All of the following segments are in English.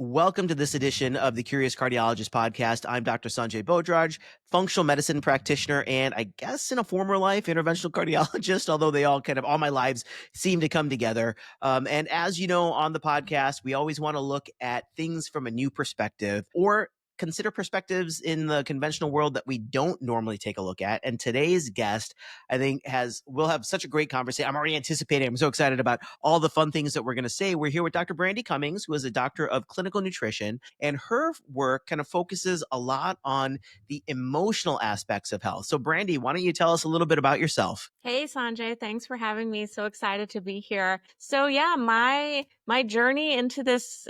Welcome to this edition of the Curious Cardiologist podcast. I'm Dr. Sanjay Bhojraj, functional medicine practitioner, and I guess in a former life, interventional cardiologist, although they all my lives seem to come together. And as you know, on the podcast, we always want to look at things from a new perspective or consider perspectives in the conventional world that we don't normally take a look at. And today's guest, I think, we'll have such a great conversation. I'm already anticipating. I'm so excited about all the fun things that we're going to say. We're here with Dr. Brandy Cummings, who is a doctor of clinical nutrition, and her work kind of focuses a lot on the emotional aspects of health. So Brandy, why don't you tell us a little bit about yourself? Hey Sanjay, thanks for having me. So excited to be here. So yeah, my journey into this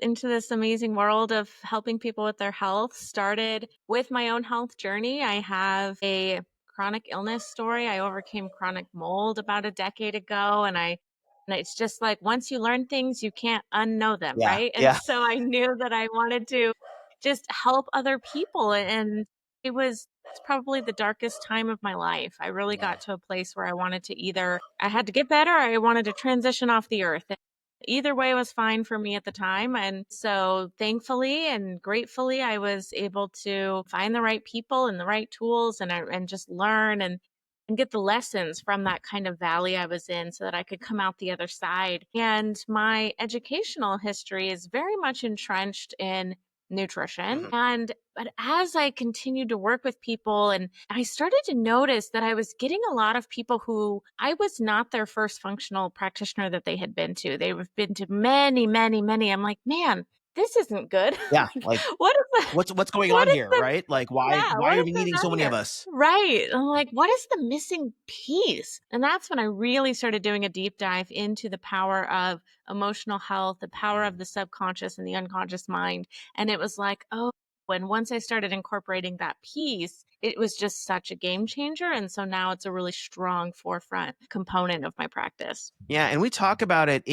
amazing world of helping people with their health started with my own health journey. I have a chronic illness story. I overcame chronic mold about a decade ago, and it's just like once you learn things, you can't unknow them, Yeah, right? And yeah. so I knew that I wanted to just help other people, and it's probably the darkest time of my life. I really Wow. got to a place where I had to get better, or I wanted to transition off the earth. Either way was fine for me at the time. And so thankfully and gratefully, I was able to find the right people and the right tools and just learn and get the lessons from that kind of valley I was in so that I could come out the other side. And my educational history is very much entrenched in nutrition. Mhm. But as I continued to work with people, and I started to notice that I was getting a lot of people who I was not their first functional practitioner that they had been to. They've been to many, many, many. I'm like, man, this isn't good. Yeah, Like, like what is the what's going what on is here, the right? Like why what are is we going needing so on many of here? us? Right. I'm like, what is the missing piece? And that's when I really started doing a deep dive into the power of emotional health, the power of the subconscious and the unconscious mind. And it was like, oh, and once I started incorporating that piece, it was just such a game changer. And so now it's a really strong forefront component of my practice. Yeah, and we talk about it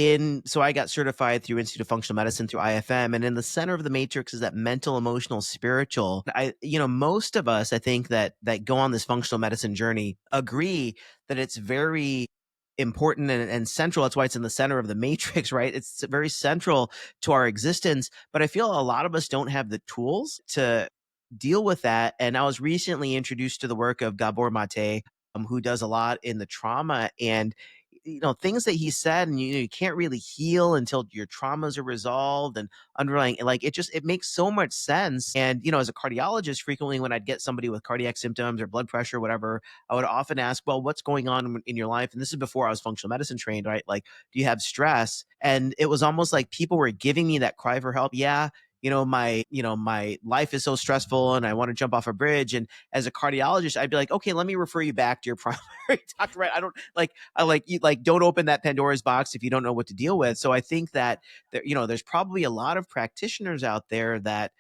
so I got certified through Institute of Functional Medicine through IFM, and in the center of the matrix is that mental, emotional, spiritual. Most of us, I think that go on this functional medicine journey agree that it's very important and central. That's why it's in the center of the matrix, right? It's very central to our existence, but I feel a lot of us don't have the tools to deal with that. And I was recently introduced to the work of Gabor Mate, who does a lot in the trauma and things that he said, and you can't really heal until your traumas are resolved and underlying, like it makes so much sense. And as a cardiologist, frequently when I'd get somebody with cardiac symptoms or blood pressure, whatever, I would often ask, well, what's going on in your life? And this is before I was functional medicine trained, right? Like, do you have stress? And it was almost like people were giving me that cry for help. Yeah, my life is so stressful and I want to jump off a bridge. And as a cardiologist, I'd be like, okay, let me refer you back to your primary doctor, right? I like you, like, don't open that Pandora's box if you don't know what to deal with. So I think that there's probably a lot of practitioners out there that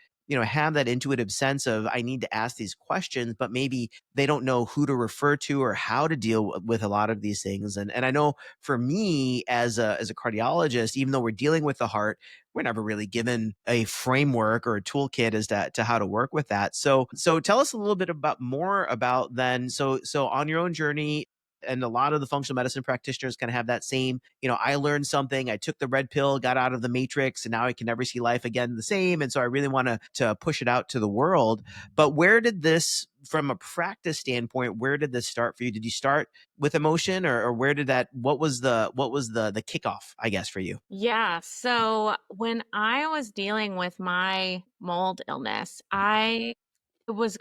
have that intuitive sense of, I need to ask these questions, but maybe they don't know who to refer to or how to deal with a lot of these things. And I know for me as a cardiologist, even though we're dealing with the heart, we're never really given a framework or a toolkit as to how to work with that. So tell us a little bit more about then. So on your own journey, and a lot of the functional medicine practitioners kind of have that same, I learned something, I took the red pill, got out of the matrix, and now I can never see life again the same. And so I really want to push it out to the world. But where did this, from a practice standpoint, where did this start for you? Did you start with emotion, or where did what was the kickoff, I guess, for you? Yeah. So when I was dealing with my mold illness, I was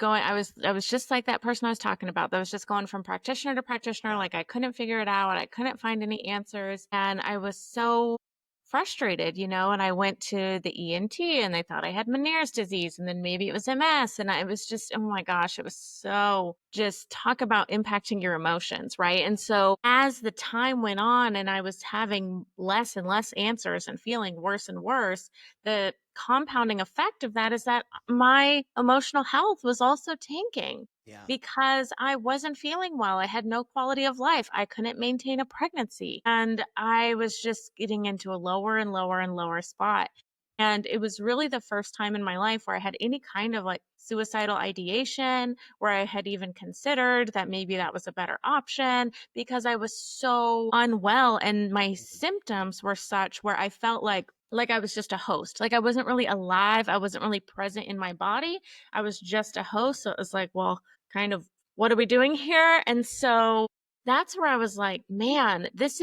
just like that person I was talking about that was just going from practitioner to practitioner. Like I couldn't figure it out. I couldn't find any answers. And I was so frustrated, and I went to the ENT and they thought I had Meniere's disease and then maybe it was MS. And it was just, oh my gosh, it was so just talk about impacting your emotions, right? And so as the time went on and I was having less and less answers and feeling worse and worse, the compounding effect of that is that my emotional health was also tanking Yeah. because I wasn't feeling well. I had no quality of life. I couldn't maintain a pregnancy. And I was just getting into a lower and lower and lower spot. And it was really the first time in my life where I had any kind of like suicidal ideation, where I had even considered that maybe that was a better option because I was so unwell and my symptoms were such where I felt like like I was just a host. Like I wasn't really alive. I wasn't really present in my body. I was just a host. So it was like, well, kind of, what are we doing here? And so that's where I was like, man, this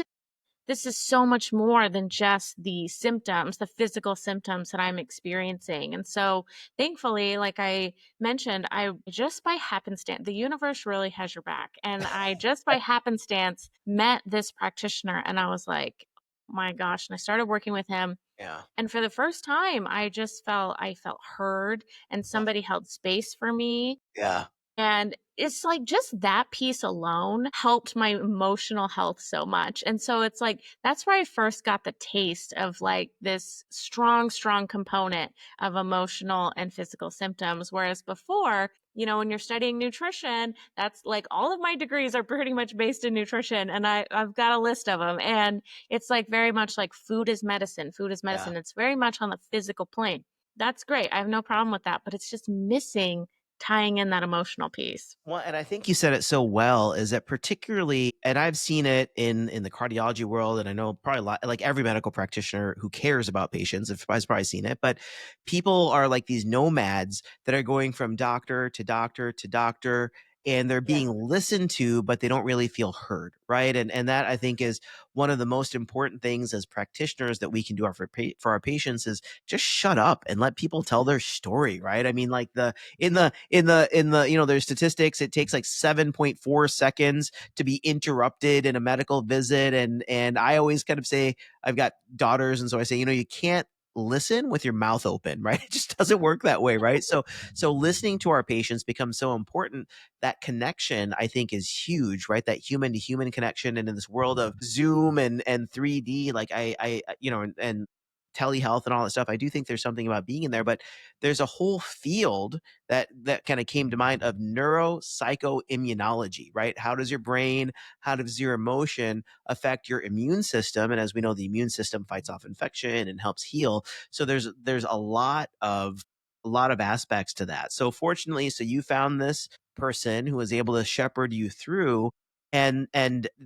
is so much more than just the symptoms, the physical symptoms that I'm experiencing. And so thankfully, like I mentioned, I just by happenstance, the universe really has your back. And I just by happenstance met this practitioner and I was like, my gosh. And I started working with him. Yeah. And for the first time, I felt heard and somebody held space for me. Yeah. And it's like just that piece alone helped my emotional health so much. And so it's like that's where I first got the taste of like this strong, strong component of emotional and physical symptoms. Whereas before, when you're studying nutrition, that's like all of my degrees are pretty much based in nutrition. And I've got a list of them. And it's like very much like food is medicine. Food is Yeah. medicine. It's very much on the physical plane. That's great. I have no problem with that. But it's just missing tying in that emotional piece. Well, and I think you said it so well is that particularly, and I've seen it in the cardiology world, and I know probably a lot, like every medical practitioner who cares about patients has probably seen it, but people are like these nomads that are going from doctor to doctor to doctor, and they're Yes. being listened to, but they don't really feel heard, right? And that I think is one of the most important things as practitioners that we can do for our patients is just shut up and let people tell their story, right? I mean, like in the there's statistics, it takes like 7.4 seconds to be interrupted in a medical visit, and I always kind of say, I've got daughters, and so I say, you can't listen with your mouth open, right? It just doesn't work that way, right? So listening to our patients becomes so important. That connection, I think, is huge, right? That human to human connection. And in this world of Zoom and 3D, like I and telehealth and all that stuff, I do think there's something about being in there. But there's a whole field that kind of came to mind of neuropsychoimmunology, right? How does your brain, how does your emotion affect your immune system? And as we know, the immune system fights off infection and helps heal. So there's a lot of aspects to that. So fortunately, so you found this person who was able to shepherd you through. And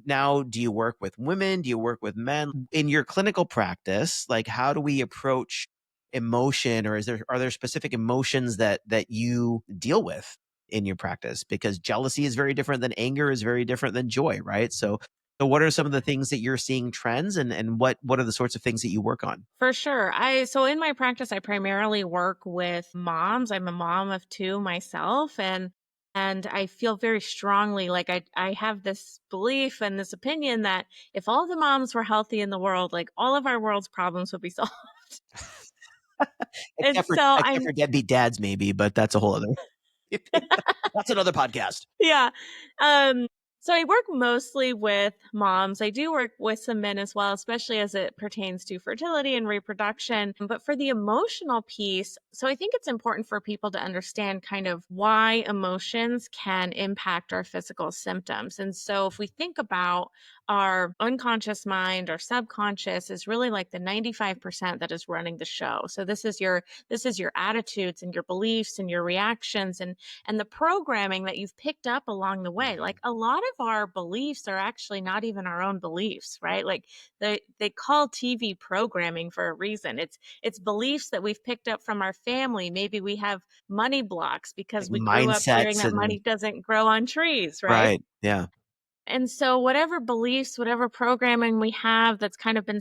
now, do you work with women? Do you work with men in your clinical practice? Like, how do we approach emotion, or are there specific emotions that you deal with in your practice? Because jealousy is very different than anger, is very different than joy, right? So what are some of the things that you're seeing trends, and what are the sorts of things that you work on? For sure. So in my practice I primarily work with moms. I'm a mom of two myself and I feel very strongly like I have this belief and this opinion that if all the moms were healthy in the world, like all of our world's problems would be solved. And except for so except I'm for deadbeat dads, maybe, but that's a whole other that's another podcast. yeah. Um, so I work mostly with moms. I do work with some men as well, especially as it pertains to fertility and reproduction. But for the emotional piece, so I think it's important for people to understand kind of why emotions can impact our physical symptoms. And so if we think about our unconscious mind or subconscious is really like the 95% that is running the show. So this is your attitudes and your beliefs and your reactions and the programming that you've picked up along the way. Mhm. Like a lot of our beliefs are actually not even our own beliefs, right? Like they call TV programming for a reason. It's beliefs that we've picked up from our family. Maybe we have money blocks Like because we grew up hearing mindsets that and money doesn't grow on trees, right? right, yeah. And so whatever beliefs, whatever programming we have that's kind of been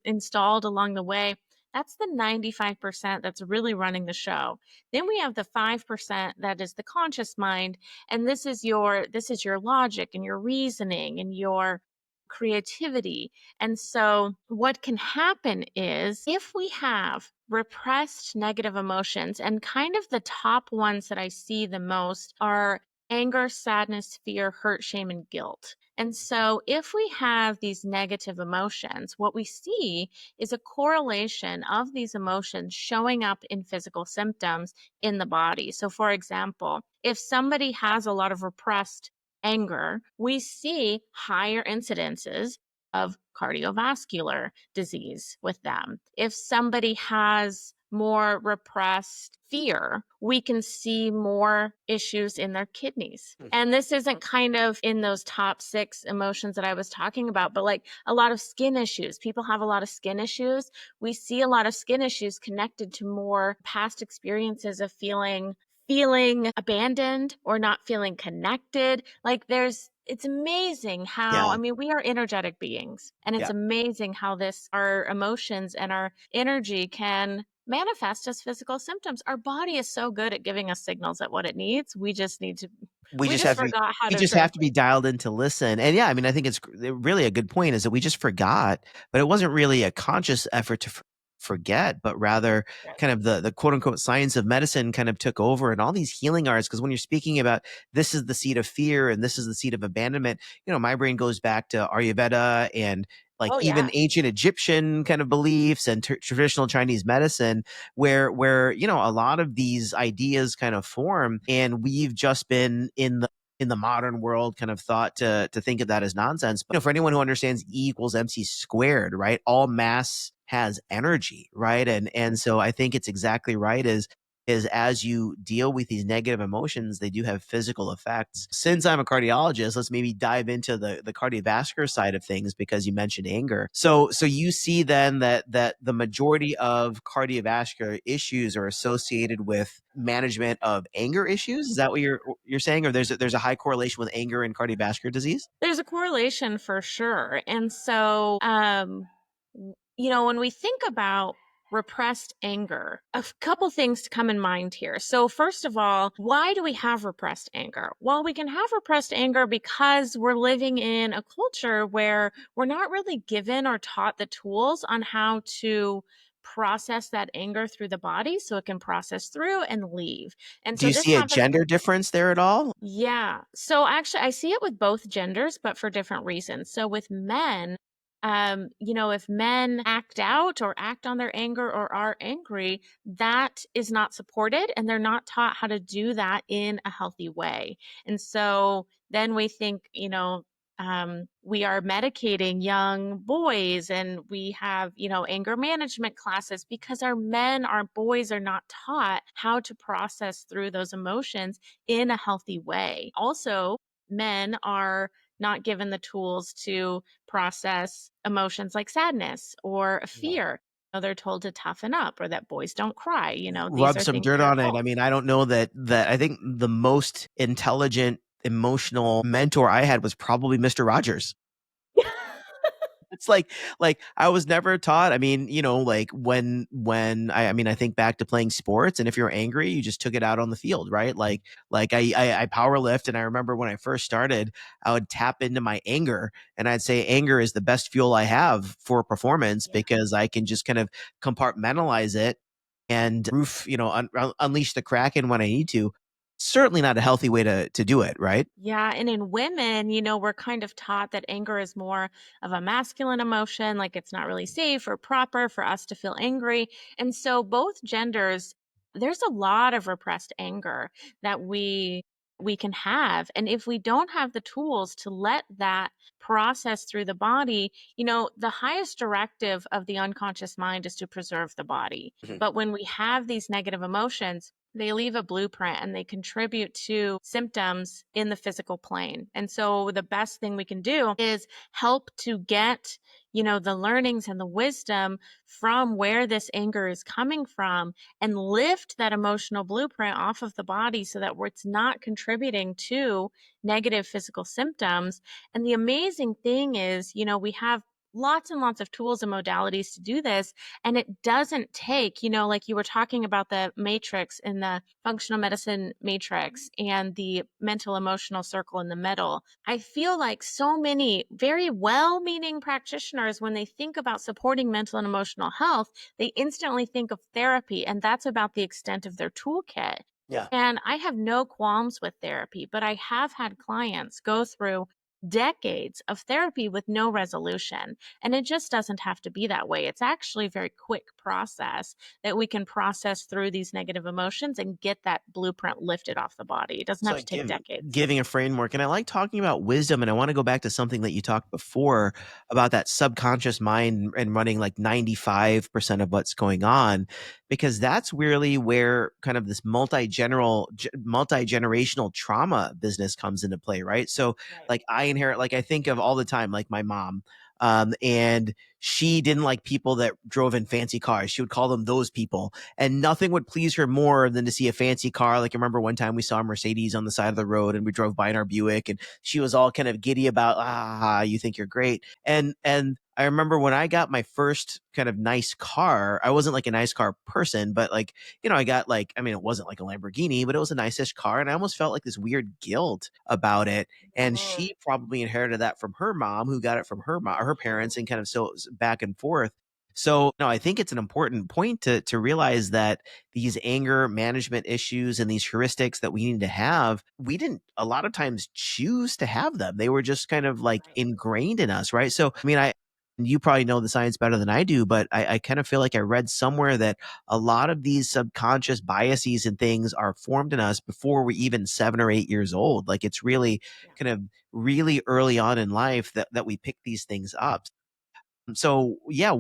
installed along the way, that's the 95% that's really running the show. Then we have the 5% that is the conscious mind, and this is your logic and your reasoning and your creativity. And so what can happen is if we have repressed negative emotions, and kind of the top ones that I see the most are anger, sadness, fear, hurt, shame, and guilt. And so, if we have these negative emotions, what we see is a correlation of these emotions showing up in physical symptoms in the body. So, for example, if somebody has a lot of repressed anger, we see higher incidences of cardiovascular disease with them. If somebody has more repressed fear, we can see more issues in their kidneys. And this isn't kind of in those top 6 emotions that I was talking about, but like a lot of skin issues. People have a lot of skin issues. We see a lot of skin issues connected to more past experiences of feeling abandoned or not feeling connected. Like it's amazing how, Yeah. I mean, we are energetic beings, and it's Yeah. amazing how our emotions and our energy can manifest as physical symptoms. Our body is so good at giving us signals at what it needs. We We just just have to be forgot how we to just have to be translate. dialed in to listen. And yeah, I mean, I think it's really a good point is that we just forgot, but it wasn't really a conscious effort to forget, but rather kind of the quote unquote science of medicine kind of took over and all these healing arts. Because when you're speaking about this is the seat of fear and this is the seat of abandonment, my brain goes back to Ayurveda and like Oh, even yeah. ancient Egyptian kind of beliefs and traditional Chinese medicine where a lot of these ideas kind of form, and we've just been in the modern world kind of thought to think of that as nonsense. But for anyone who understands E equals MC squared, right? All mass has energy, right? And so I think it's exactly right is as you deal with these negative emotions, they do have physical effects. Since I'm a cardiologist, let's maybe dive into the cardiovascular side of things because you mentioned anger. So you see then that the majority of cardiovascular issues are associated with management of anger issues. Is that what you're saying? Or there's a high correlation with anger and cardiovascular disease? There's a correlation for sure. And so, when we think about repressed anger, a couple things to come in mind here. So, first of all, why do we have repressed anger? Well, we can have repressed anger because we're living in a culture where we're not really given or taught the tools on how to process that anger through the body so it can process through and leave. And Do so you this see a happens. gender difference there at all? Yeah. So actually, I see it with both genders, but for different reasons. So with men, if men act out or act on their anger or are angry, that is not supported and they're not taught how to do that in a healthy way. And so then we think, we are medicating young boys and we have, anger management classes because our boys are not taught how to process through those emotions in a healthy way. Also, men are not given the tools to process emotions like sadness or fear. They're told to toughen up or that boys don't cry. These Rub are some things dirt they're on it. told. I mean, I don't know that I think the most intelligent emotional mentor I had was probably Mr. Rogers. It's like I was never taught. I mean, like when I mean, I think back to playing sports, and if you're angry, you just took it out on the field, right? Like I power lift, and I remember when I first started, I would tap into my anger, and I'd say anger is the best fuel I have for performance Yeah. because I can just kind of compartmentalize it and unleash the kraken when I need to. Certainly not a healthy way to do it, right? Yeah, and in women, we're kind of taught that anger is more of a masculine emotion, like it's not really safe or proper for us to feel angry. And so both genders, there's a lot of repressed anger that we can have. And if we don't have the tools to let that process through the body, the highest directive of the unconscious mind is to preserve the body. Mhm. But when we have these negative emotions, they leave a blueprint and they contribute to symptoms in the physical plane. And so the best thing we can do is help to get, the learnings and the wisdom from where this anger is coming from and lift that emotional blueprint off of the body so that it's not contributing to negative physical symptoms. And the amazing thing is, we have lots and lots of tools and modalities to do this. And it doesn't take, like you were talking about the matrix in the functional medicine matrix and the mental emotional circle in the middle. I feel like so many very well meaning practitioners, when they think about supporting mental and emotional health, they instantly think of therapy. And that's about the extent of their toolkit. Yeah. And I have no qualms with therapy, but I have had clients go through decades of therapy with no resolution. And it just doesn't have to be that way. It's actually a very quick process that we can process through these negative emotions and get that blueprint lifted off the body. It doesn't So have to like take decades. giving a framework. And I like talking about wisdom. And I want to go back to something that you talked before about that subconscious mind and running like 95% of what's going on, because that's really where kind of this multi-generational trauma business comes into play, right? So Right. like I inherit, like I think of all the time, like my mom, and she didn't like people that drove in fancy cars. She would call them those people, and nothing would please her more than to see a fancy car. Like I remember one time we saw a Mercedes on the side of the road and we drove by in our Buick, and she was all kind of giddy about, you think you're great. And I remember when I got my first kind of nice car, I wasn't like a nice car person, but like, I got like, I mean, it wasn't like a Lamborghini, but it was a nice-ish car. And I almost felt like this weird guilt about it. And Mhm. she probably inherited that from her mom, who got it from her mom, her parents, and kind of so back and forth. So no, I think it's an important point to realize that these anger management issues and these heuristics that we need to have, we didn't a lot of times choose to have them. They were just kind of like Right. ingrained in us, right? So I mean, you probably know the science better than I do, but I kind of feel like I read somewhere that a lot of these subconscious biases and things are formed in us before we're even 7 or 8 years old. Like it's really Yeah. kind of really early on in life that we pick these things up. So yeah,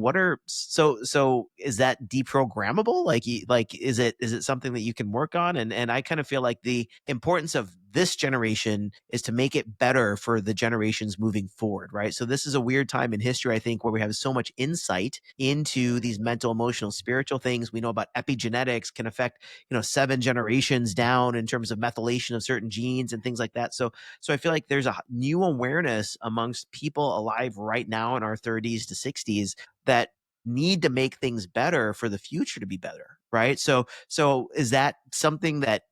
so is that deprogrammable? Like like is it something that you can work on? And I kind of feel like the importance of this generation is to make it better for the generations moving forward, right? So this is a weird time in history, I think, where we have so much insight into these mental, emotional, spiritual things. We know about epigenetics can affect, 7 generations down in terms of methylation of certain genes and things like that. So I feel like there's a new awareness amongst people alive right now in our 30s to 60s that need to make things better for the future to be better, right? So is that something that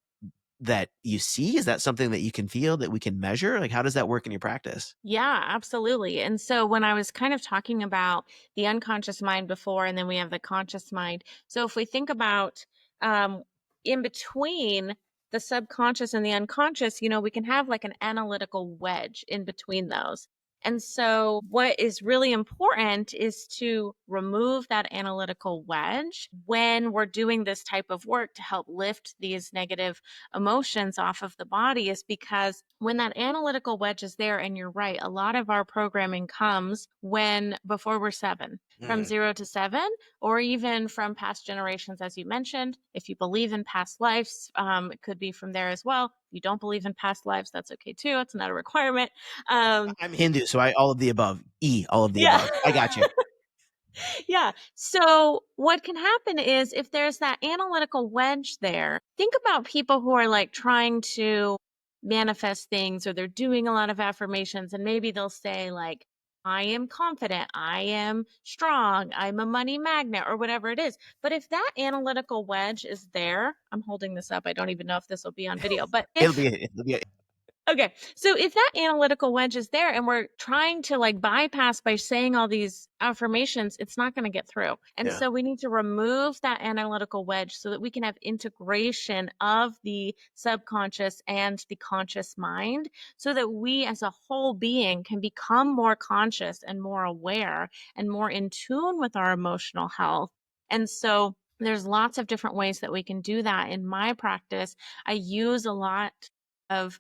you see? Is that something that you can feel, that we can measure? Like how does that work in your practice? Yeah, absolutely. And so when I was kind of talking about the unconscious mind before, and then we have the conscious mind. So if we think about um, in between the subconscious and the unconscious, we can have like an analytical wedge in between those. And so what is really important is to remove that analytical wedge when we're doing this type of work to help lift these negative emotions off of the body, is because when that analytical wedge is there, and you're right, a lot of our programming comes when before we're 7, from Mhm. 0 to 7, or even from past generations, as you mentioned. If you believe in past lives, it could be from there as well. If you don't believe in past lives, that's okay too. It's not a requirement. I'm Hindu, so I all of the above. All of the Yeah. above. I got you. Yeah. So what can happen is if there's that analytical wedge there, think about people who are like trying to manifest things, or they're doing a lot of affirmations, and maybe they'll say like, I am confident, I am strong, I'm a money magnet, or whatever it is. But if that analytical wedge is there, I'm holding this up. I don't even know if this will be on video, but if It'll be Okay. So if that analytical wedge is there and we're trying to like bypass by saying all these affirmations, it's not going to get through. And yeah. so we need to remove that analytical wedge so that we can have integration of the subconscious and the conscious mind, so that we as a whole being can become more conscious and more aware and more in tune with our emotional health. And so there's lots of different ways that we can do that. In my practice, I use a lot of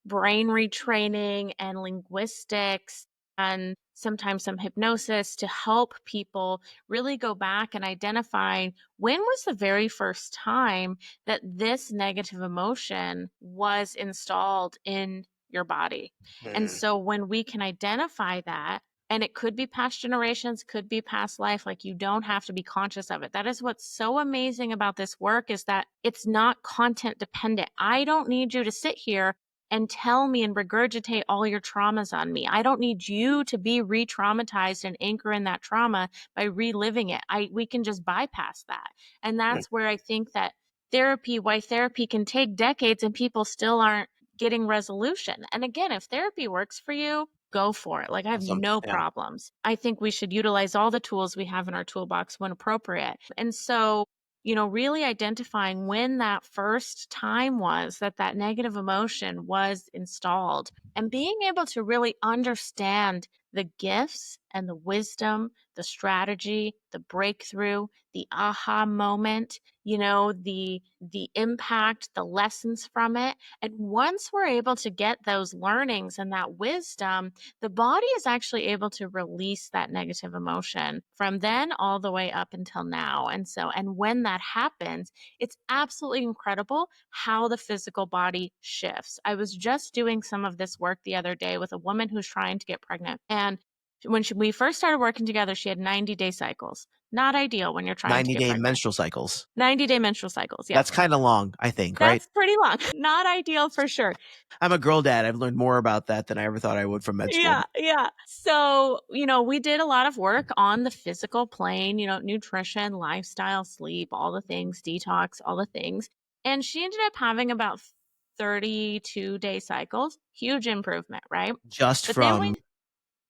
brain retraining and linguistics, and sometimes some hypnosis, to help people really go back and identify when was the very first time that this negative emotion was installed in your body. And Mhm. so when we can identify that, and it could be past generations, could be past life, like you don't have to be conscious of it. That is what's so amazing about this work, is that it's not content dependent. I don't need you to sit here and tell me and regurgitate all your traumas on me. I don't need you to be re-traumatized and anchor in that trauma by reliving it. We can just bypass that. And Yeah. that's where I think that why therapy can take decades and people still aren't getting resolution. And again, if therapy works for you, go for it. Like, I have Awesome. no Yeah. problems. I think we should utilize all the tools we have in our toolbox when appropriate. And so really identifying when that first time was that that negative emotion was installed and being able to really understand the gifts and the wisdom, the strategy, the breakthrough, the aha moment, the impact, the lessons from it. And once we're able to get those learnings and that wisdom, the body is actually able to release that negative emotion from then all the way up until now. And when that happens, it's absolutely incredible how the physical body shifts. I was just doing some of this work the other day with a woman who's trying to get pregnant. And we first started working together, she had 90-day cycles. Not ideal when you're trying to get 90-day pregnant. menstrual cycles. 90-day menstrual cycles. That's Yes. kind of long, I think, right? That's pretty long. Not ideal for sure. I'm a girl dad. I've learned more about that than I ever thought I would from med school. Yeah, yeah. So, we did a lot of work on the physical plane, nutrition, lifestyle, sleep, all the things, detox, all the things. And she ended up having about 32-day cycles. Huge improvement, right? Just But then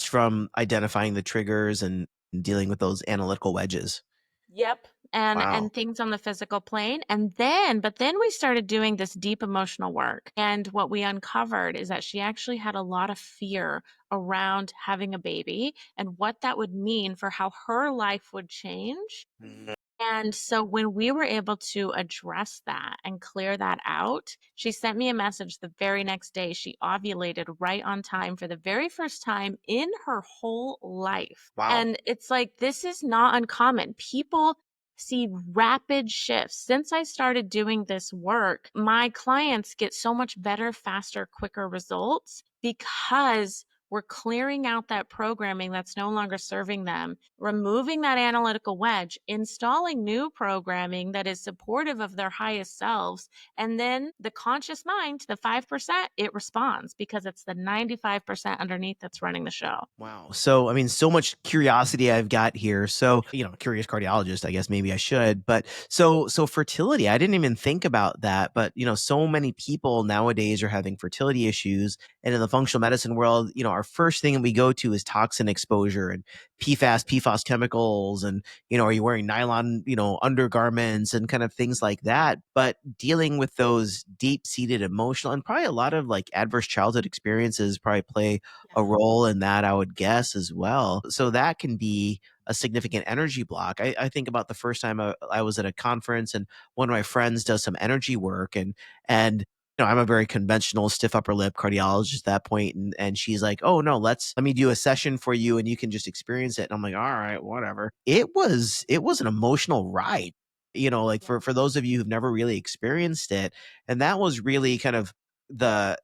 from identifying the triggers and dealing with those analytical wedges. yep. And Wow. things on the physical plane. But then we started doing this deep emotional work. And what we uncovered is that she actually had a lot of fear around having a baby and what that would mean for how her life would change. Mhm. And so when we were able to address that and clear that out, she sent me a message the very next day. She ovulated right on time for the very first time in her whole life. Wow. And it's like, this is not uncommon. People see rapid shifts. Since I started doing this work, my clients get so much better, faster, quicker results because we're clearing out that programming that's no longer serving them, removing that analytical wedge, installing new programming that is supportive of their highest selves. And then the conscious mind, the 5%, it responds because it's the 95% underneath that's running the show. Wow. So, I mean, so much curiosity I've got here. So, curious cardiologist, I guess maybe I should. But so fertility, I didn't even think about that. But, so many people nowadays are having fertility issues. And in the functional medicine world, our first thing that we go to is toxin exposure and PFAS chemicals. And, are you wearing nylon, undergarments and kind of things like that. But dealing with those deep seated emotional and probably a lot of like adverse childhood experiences probably play a role in that, I would guess, as well. So that can be a significant energy block. I think about the first time I was at a conference and one of my friends does some energy work and I'm a very conventional stiff upper lip cardiologist at that point, and she's like, "Oh no, let me do a session for you, and you can just experience it." And I'm like, "All right, whatever." It was an emotional ride, like for those of you who've never really experienced it, and that was really kind of the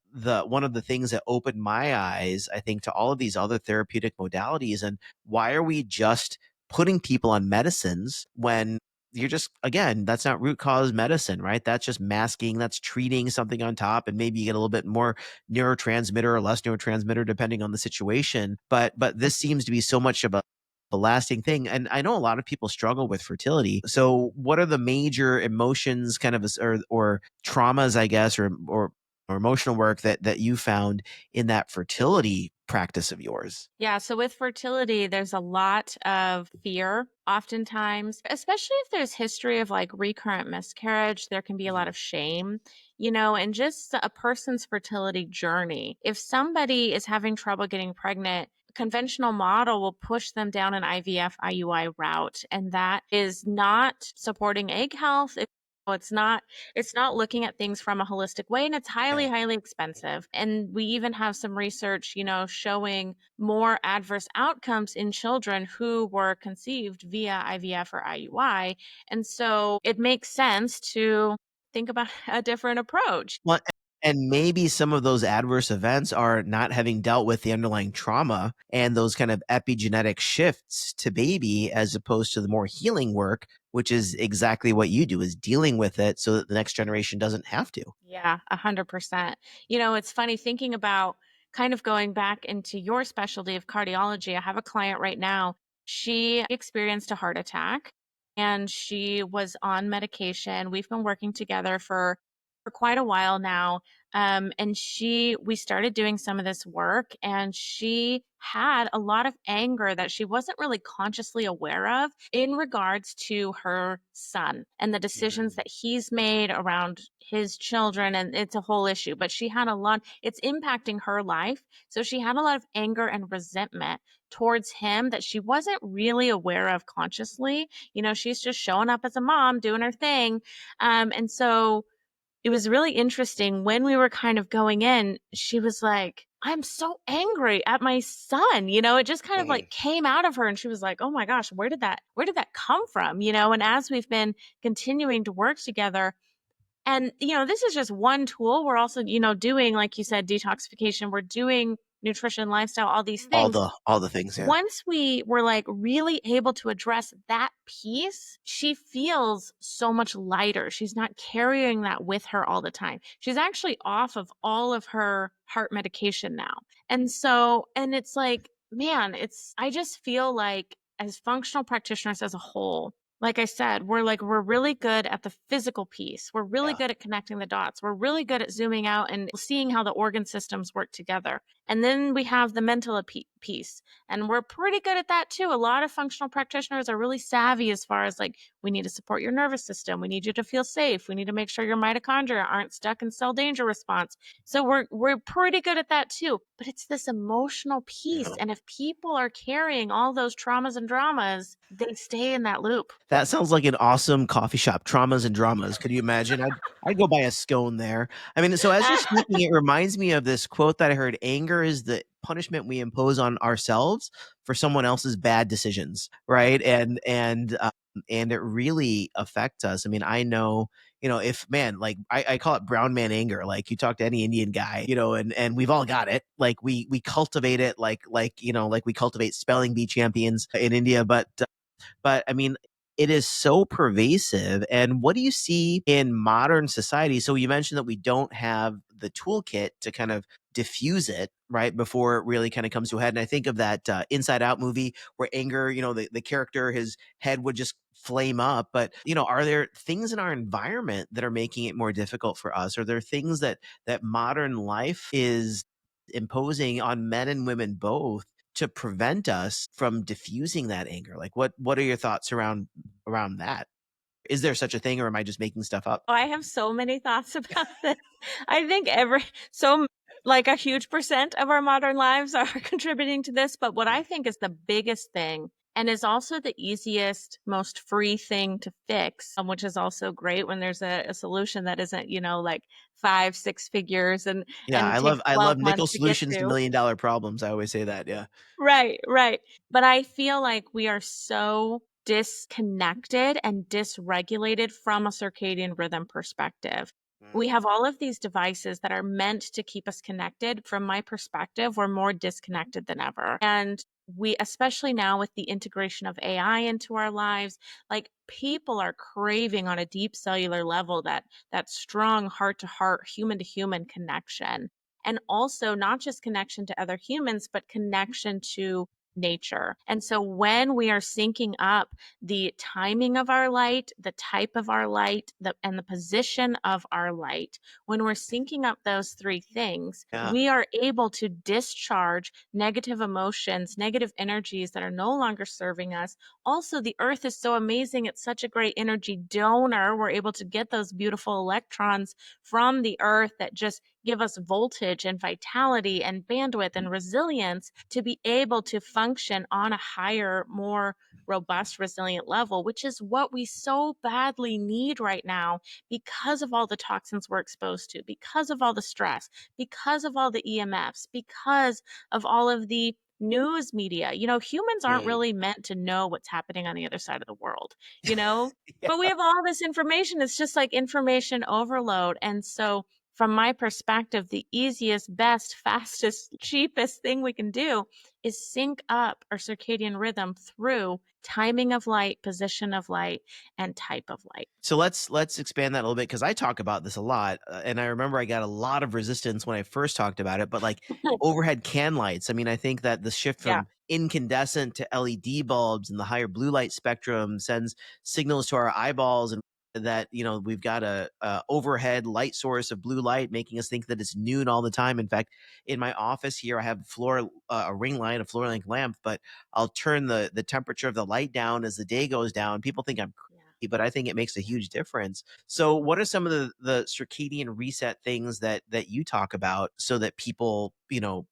one of the things that opened my eyes, I think, to all of these other therapeutic modalities. And why are we just putting people on medicines when you're just, again, that's not root cause medicine, right? That's just masking, that's treating something on top, and maybe you get a little bit more neurotransmitter or less neurotransmitter depending on the situation. But this seems to be so much of a lasting thing. And I know a lot of people struggle with fertility. So what are the major emotions kind of or traumas, I guess, or emotional work that you found in that fertility practice of yours? Yeah, so with fertility, there's a lot of fear oftentimes, especially if there's history of like recurrent miscarriage, there can be a lot Mhm. of shame, and just a person's fertility journey. If somebody is having trouble getting pregnant, conventional model will push them down an IVF IUI route, and that is not supporting egg health. It's not looking at things from a holistic way, and it's highly, Yeah. highly expensive. And we even have some research, showing more adverse outcomes in children who were conceived via IVF or IUI. And so it makes sense to think about a different approach. Well, and maybe some of those adverse events are not having dealt with the underlying trauma and those kind of epigenetic shifts to baby as opposed to the more healing work, which is exactly what you do, is dealing with it so that the next generation doesn't have to. Yeah, 100%. It's funny thinking about kind of going back into your specialty of cardiology. I have a client right now. She experienced a heart attack and she was on medication. We've been working together for for quite a while now. And we started doing some of this work, and she had a lot of anger that she wasn't really consciously aware of in regards to her son and the decisions Mm. that he's made around his children. And it's a whole issue, but she had a lot, it's impacting her life. So she had a lot of anger and resentment towards him that she wasn't really aware of consciously. She's just showing up as a mom, doing her thing. And so it was really interesting when we were kind of going in, she was like, I'm so angry at my son. It just kind of like Mm. came out of her, and she was like, oh my gosh, where did that come from? And as we've been continuing to work together, and, this is just one tool. We're also, doing, like you said, detoxification. We're doing nutrition, lifestyle, all these things. All the things, yeah. Once we were like really able to address that piece, she feels so much lighter. She's not carrying that with her all the time. She's actually off of all of her heart medication now. And it's like, man, I just feel like as functional practitioners as a whole, like I said, we're really good at the physical piece. We're really Yeah. good at connecting the dots. We're really good at zooming out and seeing how the organ systems work together. And then we have the mental piece, and we're pretty good at that too. A lot of functional practitioners are really savvy as far as like, we need to support your nervous system. We need you to feel safe. We need to make sure your mitochondria aren't stuck in cell danger response. So we're pretty good at that too. But it's this emotional piece. Yeah. And if people are carrying all those traumas and dramas, they stay in that loop. That sounds like an awesome coffee shop, Traumas and Dramas. Could you imagine? I'd go buy a scone there. I mean, so as you're speaking, it reminds me of this quote that I heard: "Anger is the punishment we impose on ourselves for someone else's bad decisions." Right? And it really affects us. I mean, I know, if man, like I call it brown man anger. Like you talk to any Indian guy, and we've all got it. Like we cultivate it, like we cultivate spelling bee champions in India, but I mean, it is so pervasive. And what do you see in modern society? So you mentioned that we don't have the toolkit to kind of diffuse it, right, before it really kind of comes to a head. And I think of that Inside Out movie where anger, the character, his head would just flame up. But, are there things in our environment that are making it more difficult for us? Are there things that modern life is imposing on men and women both to prevent us from diffusing that anger? Like what are your thoughts around that? Is there such a thing, or am I just making stuff up? Oh, I have so many thoughts about this. I think so like a huge percent of our modern lives are contributing to this. But what I think is the biggest thing, and is also the easiest, most free thing to fix, which is also great when there's a solution that isn't, like 5, 6 figures Yeah, and takes I 12 love nickel months to get solutions to to. $1 million problems. I always say that. Yeah. Right, right. But I feel like we are so disconnected and dysregulated from a circadian rhythm perspective. We Mm. have all of these devices that are meant to keep us connected. From my perspective, we're more disconnected than ever. And especially now with the integration of AI into our lives, like people are craving on a deep cellular level that strong heart to heart, human to human connection. And also not just connection to other humans, but connection to nature. And so when we are syncing up the timing of our light, the type of our light, and the position of our light, when we're syncing up those three things, Yeah. we are able to discharge negative emotions, negative energies that are no longer serving us. Also, the earth is so amazing. It's such a great energy donor. We're able to get those beautiful electrons from the earth that just give us voltage and vitality and bandwidth and resilience to be able to function on a higher, more robust, resilient level, which is what we so badly need right now because of all the toxins we're exposed to, because of all the stress, because of all the EMFs, because of all of the news media. Humans aren't Mm. really meant to know what's happening on the other side of the world, you know? Yeah. But we have all this information. It's just like information overload. And so from my perspective, the easiest, best, fastest, cheapest thing we can do is sync up our circadian rhythm through timing of light, position of light, and type of light. So let's expand that a little bit, because I talk about this a lot, and I remember I got a lot of resistance when I first talked about it. But like overhead can lights, I mean, I think that the shift Yeah. from incandescent to LED bulbs and the higher blue light spectrum sends signals to our eyeballs and that we've got a overhead light source of blue light making us think that it's noon all the time. In fact, in my office here I have a ring light, a floor length lamp, but I'll turn the temperature of the light down as the day goes down. People think I'm Yeah. crazy, but I think it makes a huge difference. So what are some of the circadian reset things that you talk about, so that people,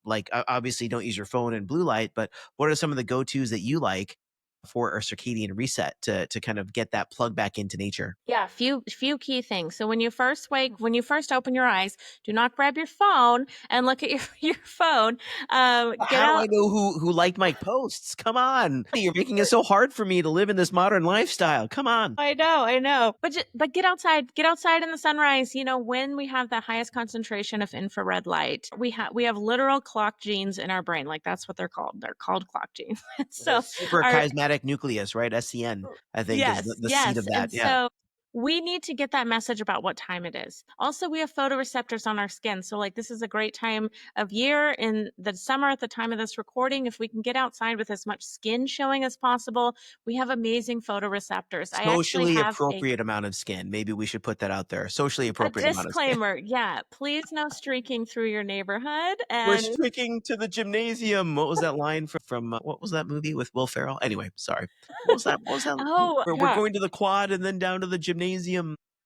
like, obviously don't use your phone in blue light, but what are some of the go-tos that you like for a circadian reset to kind of get that plug back into nature? Yeah, few key things. So when you first open your eyes, do not grab your phone and look at your your phone. Get How do I out. know who liked my posts? Come on. You're making it so hard for me to live in this modern lifestyle. Come on. I know. But get outside in the sunrise. You know, when we have the highest concentration of infrared light, we have literal clock genes in our brain. Like that's what they're called. They're called clock genes. The So super our chiasmatic nucleus, right? SCN, I think, is Yes, the seed yes. of that. And Yeah. so we need to get that message about what time it is. Also, we have photoreceptors on our skin. So, like, this is a great time of year in the summer at the time of this recording. If we can get outside with as much skin showing as possible, we have amazing photoreceptors. I actually Socially have a appropriate amount of skin. Maybe we should put that out there. Socially a appropriate amount of skin. disclaimer. Yeah, please no streaking through your neighborhood. We're And streaking to the gymnasium. What was that line from what was that movie with Will Ferrell? Anyway, sorry. What was that? What was that? oh, We're yeah. going to the quad and then down to the gymnasium.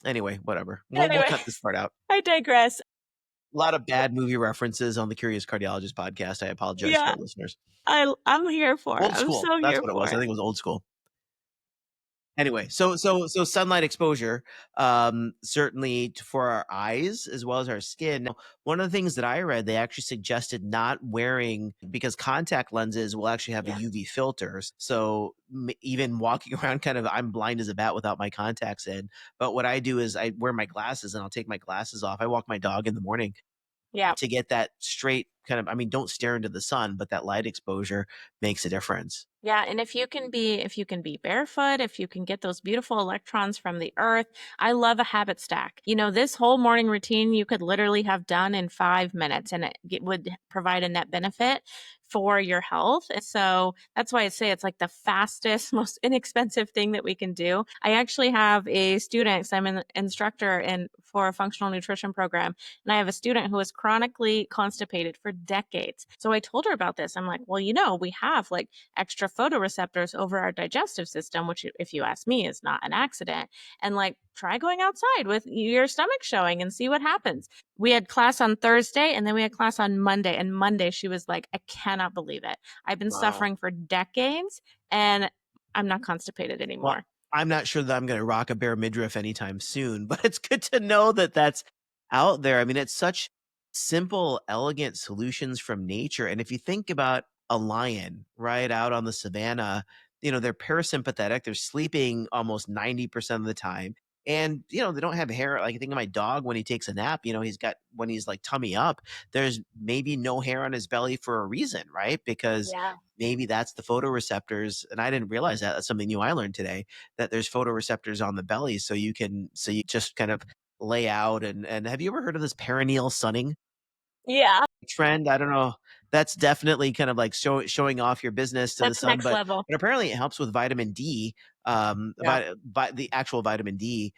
Anyway, whatever. We'll Anyway, cut this part out. I digress. A lot of bad movie references on the Curious Cardiologist podcast. I apologize to Yeah, our listeners. I'm here for it. Old I'm school. so That's here what it was. for I it. think it was old school. Anyway, so sunlight exposure, certainly for our eyes as well as our skin. Now, one of the things that I read, they actually suggested not wearing, because contact lenses will actually have a Yeah. UV filters. So even walking around, kind of, I'm blind as a bat without my contacts in. But what I do is I wear my glasses and I'll take my glasses off. I walk my dog in the morning Yeah. to get that straight kind of. I mean, don't stare into the sun, but that light exposure makes a difference. Yeah, and if you can be barefoot, if you can get those beautiful electrons from the earth, I love a habit stack. You know, this whole morning routine you could literally have done in 5 minutes, and would provide a net benefit for your health. And so that's why I say it's like the fastest, most inexpensive thing that we can do. I actually have a student, so I'm an instructor for a functional nutrition program, and I have a student who is chronically constipated for decades. So I told her about this. I'm like, well, we have like extra photoreceptors over our digestive system, which, if you ask me, is not an accident. And like, try going outside with your stomach showing and see what happens. We had class on Thursday and then we had class on Monday. And Monday, she was like, I cannot believe it. I've been Wow. suffering for decades and I'm not constipated Well, anymore. I'm not sure that I'm going to rock a bare midriff anytime soon, but it's good to know that that's out there. I mean, it's such simple, elegant solutions from nature. And if you think about a lion right out on the savannah, they're parasympathetic. They're sleeping almost 90% of the time. And, they don't have hair. Like, I think of my dog when he takes a nap, when he's like tummy up, there's maybe no hair on his belly for a reason, right? Because Yeah. maybe that's the photoreceptors. And I didn't realize that. That's something new I learned today, that there's photoreceptors on the belly. So you just kind of lay out. And have you ever heard of this perineal sunning Yeah. trend? I don't know. That's definitely kind of like showing off your business to the That's sun, next but level. apparently it helps with vitamin D, Yeah. the actual vitamin D,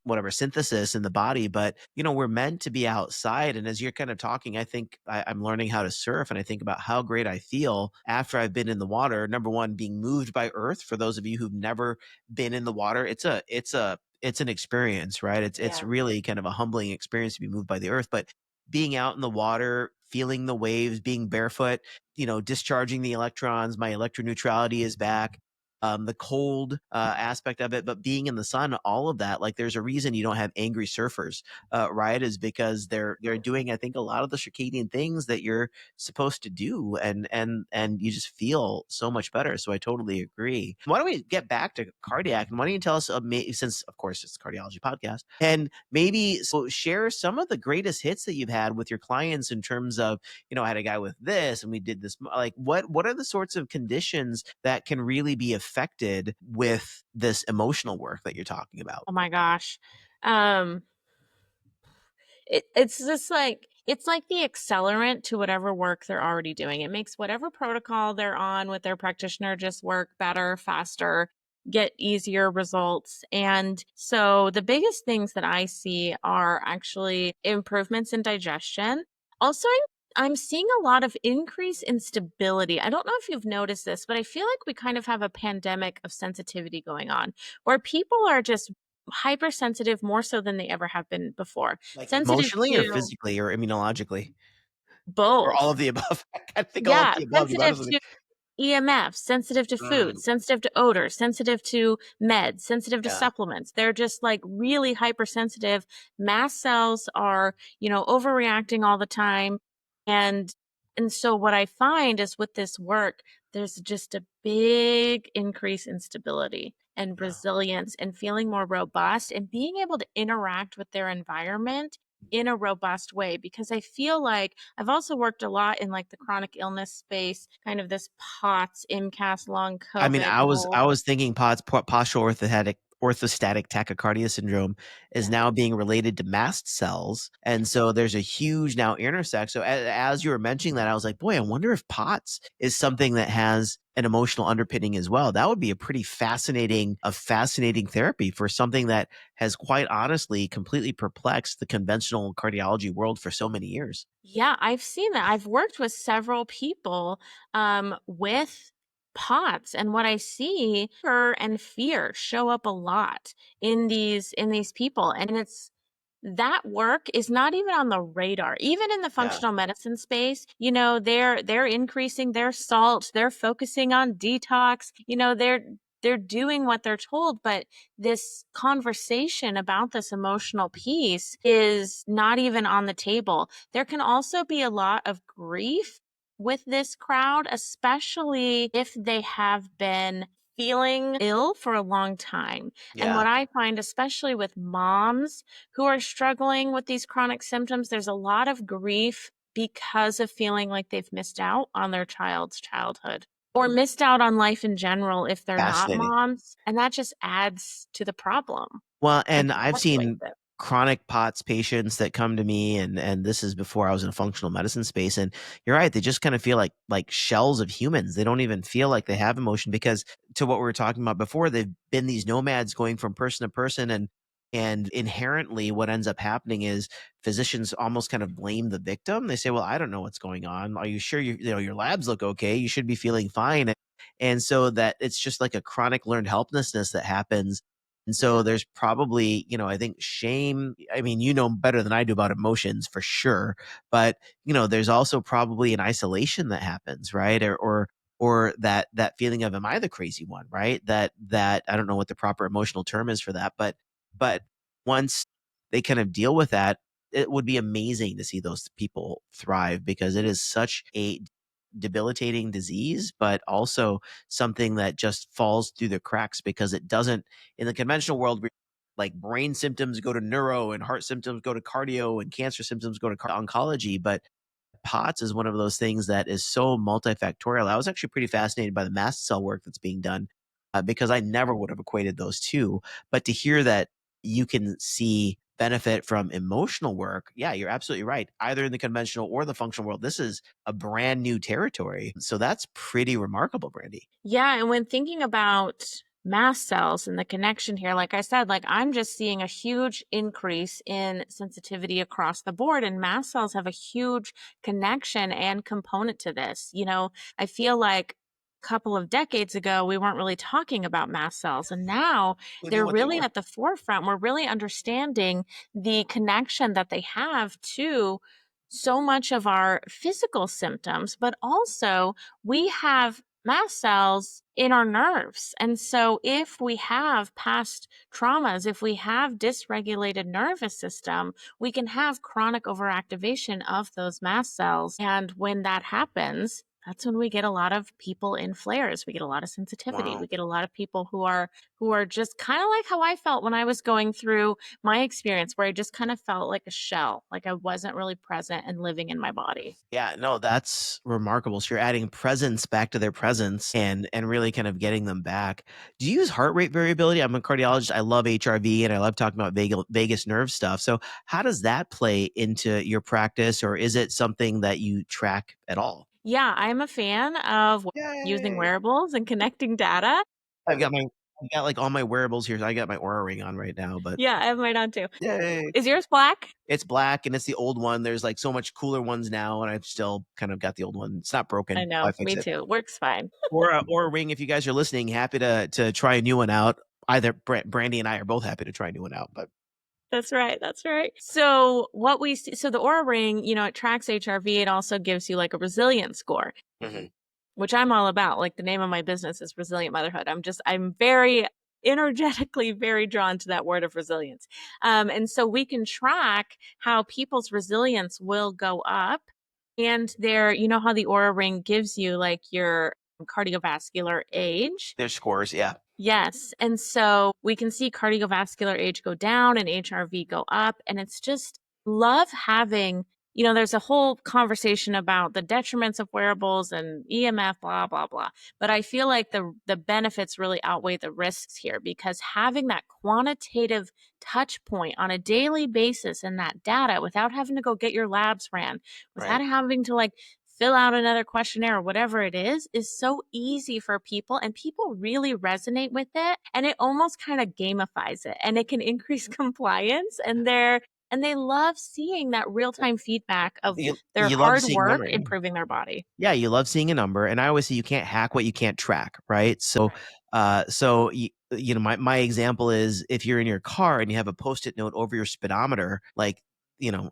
whatever synthesis in the body. But we're meant to be outside, and as you're kind of talking, I think I'm learning how to surf, and I think about how great I feel after I've been in the water. Number one, being moved by Earth. For those of you who've never been in the water, it's an experience, right? It's Yeah. really kind of a humbling experience to be moved by the earth, but being out in the water, feeling the waves, being barefoot, discharging the electrons, my electroneutrality is back. The cold aspect of it, but being in the sun, all of that, like, there's a reason you don't have angry surfers, right? Is because they're doing, I think, a lot of the circadian things that you're supposed to do, and you just feel so much better. So I totally agree. Why don't we get back to cardiac, and why don't you tell us, since of course it's a cardiology podcast, and maybe so share some of the greatest hits that you've had with your clients in terms of, I had a guy with this and we did this. Like, what are the sorts of conditions that can really be affected with this emotional work that you're talking about? Oh my gosh. Um, it's just like it's like the accelerant to whatever work they're already doing. It makes whatever protocol they're on with their practitioner just work better, faster. get easier results. And so the biggest things that I see are actually improvements in digestion. Also, I'm seeing a lot of increase in stability. I don't know if you've noticed this, but I feel like we kind of have a pandemic of sensitivity going on where people are just hypersensitive more so than they ever have been before. Like Sensitive emotionally or to physically or immunologically? Or all of both. the above? I think all of Yeah, the above, to be sensitive honest with you. to EMF, sensitive to food, Mm, sensitive to odor, sensitive to meds, sensitive to yeah, supplements. They're just like really hypersensitive. Mast cells are, overreacting all the time. And and so what I find is with this work, there's just a big increase in stability and yeah. resilience and feeling more robust and being able to interact with their environment in a robust way because I feel like I've also worked a lot in like the chronic illness space, kind of this POTS, MCAS, long I mean, COVID, I the was whole I was thinking postural orthostatic tachycardia syndrome is yeah. now being related to mast cells, and so there's a huge now intersect. So as you were mentioning that, I was like, boy, I wonder if POTS is something that has an emotional underpinning as well. That would be a fascinating therapy for something that has quite honestly completely perplexed the conventional cardiology world for so many years. Yeah, I've seen that. I've worked with several people with POTS, and what I see and fear show up a lot in these people, and it's that work is not even on the radar. Even in the Yeah. functional medicine space, they're increasing their salt, they're focusing on detox, they're doing what they're told, but this conversation about this emotional piece is not even on the table. There can also be a lot of grief with this crowd, especially if they have been feeling ill for a long time. And Yeah. what I find, especially with moms who are struggling with these chronic symptoms, there's a lot of grief because of feeling like they've missed out on their child's childhood or missed out on life in general if they're not Fascinating. moms. And that just adds to the problem Well, and and I've perpetuates seen it. chronic POTS patients that come to me, and this is before I was in a functional medicine space, and you're right, they just kind of feel like shells of humans. They don't even feel like they have emotion because to what we were talking about before, they've been these nomads going from person to person, and inherently what ends up happening is physicians almost kind of blame the victim. They say, "Well, I don't know what's going on. Are you sure your labs look okay? You should be feeling fine." And so that it's just like a chronic learned helplessness that happens, and so there's probably, I think shame. I mean, you know better than I do about emotions for sure, but there's also probably an isolation that happens, right? Or that feeling of am I the crazy one, right? That I don't know what the proper emotional term is for that, but once they kind of deal with that, it would be amazing to see those people thrive because it is such a debilitating disease, but also something that just falls through the cracks because it doesn't in the conventional world, like brain symptoms go to neuro and heart symptoms go to cardio and cancer symptoms go to oncology. But POTS is one of those things that is so multifactorial. I was actually pretty fascinated by the mast cell work that's being done because I never would have equated those two. But to hear that you can see benefit from emotional work, yeah, you're absolutely right. Either in the conventional or the functional world, this is a brand new territory. So that's pretty remarkable, Brandy. Yeah, and when thinking about mast cells and the connection here, like I said, like I'm just seeing a huge increase in sensitivity across the board, and mast cells have a huge connection and component to this. I feel like a couple of decades ago, we weren't really talking about mast cells, and now Who knew they're what they really were? at the forefront. We're really understanding the connection that they have to so much of our physical symptoms, but also we have mast cells in our nerves. And so if we have past traumas, if we have dysregulated nervous system, we can have chronic overactivation of those mast cells. And when that happens, that's when we get a lot of people in flares. We get a lot of sensitivity. Wow. We get a lot of people who are just kind of like how I felt when I was going through my experience where I just kind of felt like a shell, like I wasn't really present and living in my body. Yeah, no, that's remarkable. So you're adding presence back to their presence and really kind of getting them back. Do you use heart rate variability? I'm a cardiologist. I love HRV and I love talking about vagus nerve stuff. So how does that play into your practice, or is it something that you track at all? Yeah, I'm a fan of using Yay! wearables and connecting data. I've got my I got like all my wearables here. I got my Aura ring on right now, but Yeah, I have mine on too. yay. Is yours black? It's black and it's the old one. There's like so much cooler ones now, and I've still kind of got the old one. It's not I broken. I know, fix me it. too. Works fine. Or a ring if you guys are listening. Happy to try a new one out. Either Brandy and I are both happy to try a new one out. But That's right. That's right. So what we see, so the Aura Ring, it tracks HRV. It also gives you like a resilience score, mhm. which I'm all about. Like the name of my business is Resilient Motherhood. I'm very energetically very drawn to that word of resilience. And so we can track how people's resilience will go up. And how the Aura Ring gives you like your cardiovascular age. There's scores. Yeah, Yes. And so we can see cardiovascular age go down and HRV go up. And it's just love having, there's a whole conversation about the detriments of wearables and EMF, blah, blah, blah. But I feel like the benefits really outweigh the risks here because having that quantitative touch point on a daily basis and that data without having to go get your labs ran, without right. having to like fill out another questionnaire or whatever it is so easy for people and people really resonate with it and it almost kind of gamifies it and it can increase compliance and they love seeing that real-time feedback of their You love hard seeing work number. Yeah. improving their body. Yeah, you love seeing a number, and I always say you can't hack what you can't track, right? So, Right. my example is if you're in your car and you have a post-it note over your speedometer, like,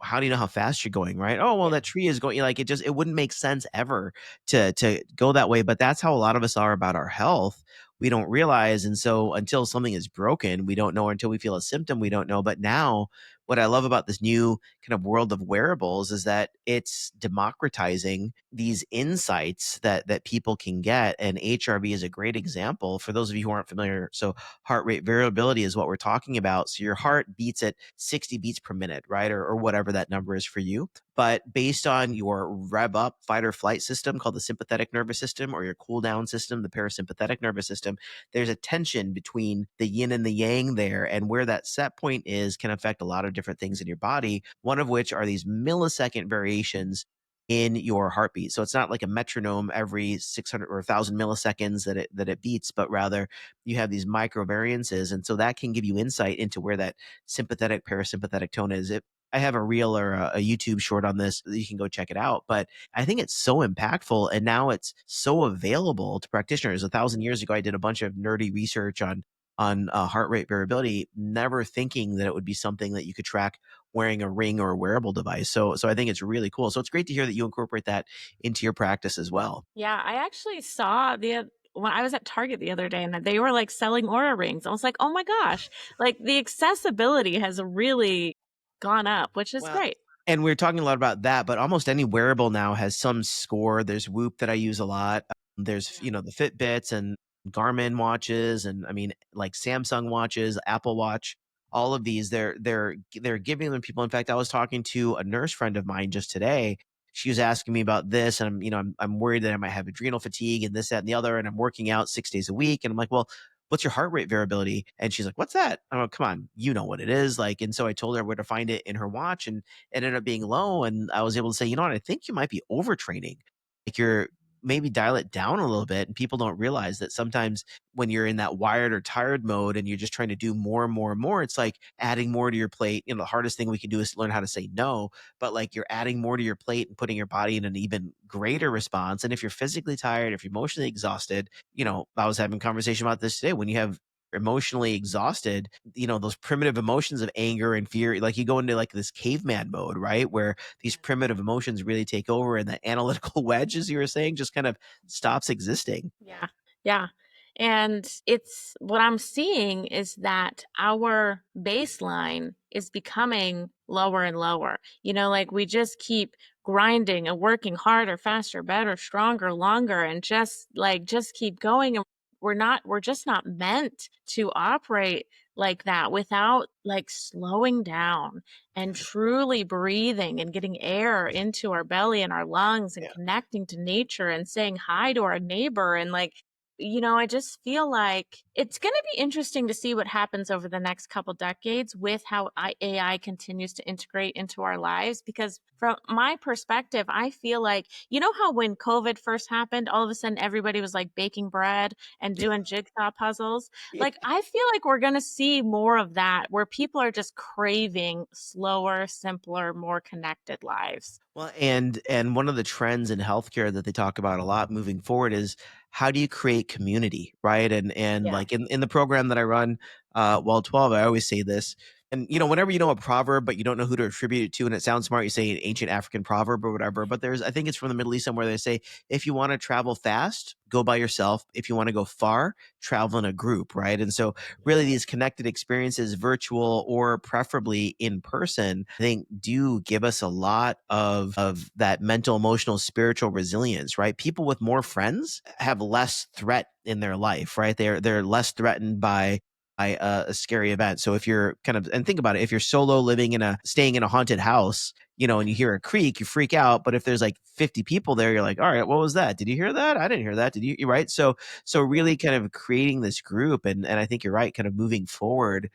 how do you know how fast you're going, right? Oh, well, Yeah. that tree is going like it wouldn't make sense ever to go that way, but that's how a lot of us are about our health. We don't realize, and so until something is broken, we don't know. Until we feel a symptom, we don't know. But now, what I love about this new kind of world of wearables is that it's democratizing these insights that people can get, and HRV is a great example for those of you who aren't familiar. So heart rate variability is what we're talking about. So your heart beats at 60 beats per minute, right? Or whatever that number is for you. But based on your rev up fight or flight system called the sympathetic nervous system, or your cool down system, the parasympathetic nervous system, there's a tension between the yin and the yang there. And where that set point is can affect a lot of different things in your body, one of which are these millisecond variations in your heartbeat. So it's not like a metronome every 600 or 1,000 milliseconds that it beats, but rather you have these micro variances. And so that can give you insight into where that sympathetic parasympathetic tone is. I have a reel or a YouTube short on this. You can go check it out. But I think it's so impactful, and now it's so available to practitioners. 1,000 years ago, I did a bunch of nerdy research on heart rate variability, never thinking that it would be something that you could track wearing a ring or a wearable device. So I think it's really cool. So it's great to hear that you incorporate that into your practice as well. Yeah, I actually saw when I was at Target the other day and they were like selling Aura rings. I was like, "Oh my gosh." Like the accessibility has really gone up, which is Well, great. and we're talking a lot about that, but almost any wearable now has some score. There's Whoop that I use a lot. There's, Yeah. the Fitbits and Garmin watches, and I mean, like Samsung watches, Apple Watch, all of these. They're giving them people. In fact, I was talking to a nurse friend of mine just today. She was asking me about this, and I'm worried that I might have adrenal fatigue and this, that, and the other, and I'm working out 6 days a week, and I'm like, well, what's your heart rate variability? And she's like, what's that? I'm like, come on, you know what it is. Like, and so I told her where to find it in her watch, and it ended up being low. And I was able to say, you know what, I think you might be overtraining. Like, you're maybe dial it down a little bit. And people don't realize that sometimes when you're in that wired or tired mode and you're just trying to do more and more and more, it's like adding more to your plate. The hardest thing we can do is learn how to say no, but like you're adding more to your plate and putting your body in an even greater response. And if you're physically tired, if you're emotionally exhausted, I was having a conversation about this today. When you have emotionally exhausted, those primitive emotions of anger and fear, like you go into like this caveman mode, right? Where these primitive emotions really take over, and the analytical wedge, as you were saying, just kind of stops existing. Yeah. Yeah. And it's what I'm seeing is that our baseline is becoming lower and lower. Like we just keep grinding and working harder, faster, better, stronger, longer, and just keep going. And we're just not meant to operate like that without like slowing down and truly breathing and getting air into our belly and our lungs and Yeah. connecting to nature and saying hi to our neighbor and like I just feel like it's going to be interesting to see what happens over the next couple decades with how AI continues to integrate into our lives. Because from my perspective, I feel like, how when COVID first happened, all of a sudden everybody was like baking bread and doing jigsaw puzzles. Like, I feel like we're going to see more of that where people are just craving slower, simpler, more connected lives. Well, and one of the trends in healthcare that they talk about a lot moving forward is how do you create community, right? And Yeah. like in the program that I run, well, 12, I always say this. And whenever you know a proverb, but you don't know who to attribute it to, and it sounds smart, you say an ancient African proverb or whatever. But I think it's from the Middle East somewhere. They say, if you want to travel fast, go by yourself. If you want to go far, travel in a group, right? And so really these connected experiences, virtual or preferably in person, I think do give us a lot of that mental, emotional, spiritual resilience, right? People with more friends have less threat in their life, right? They're less threatened by a scary event. So if you're and think about it, if you're solo living staying in a haunted house, and you hear a creak, you freak out. But if there's like 50 people there, you're like, all right, what was that? Did you hear that? I didn't hear that. Did you? Right. So really kind of creating this group. And I think you're right, kind of moving forward,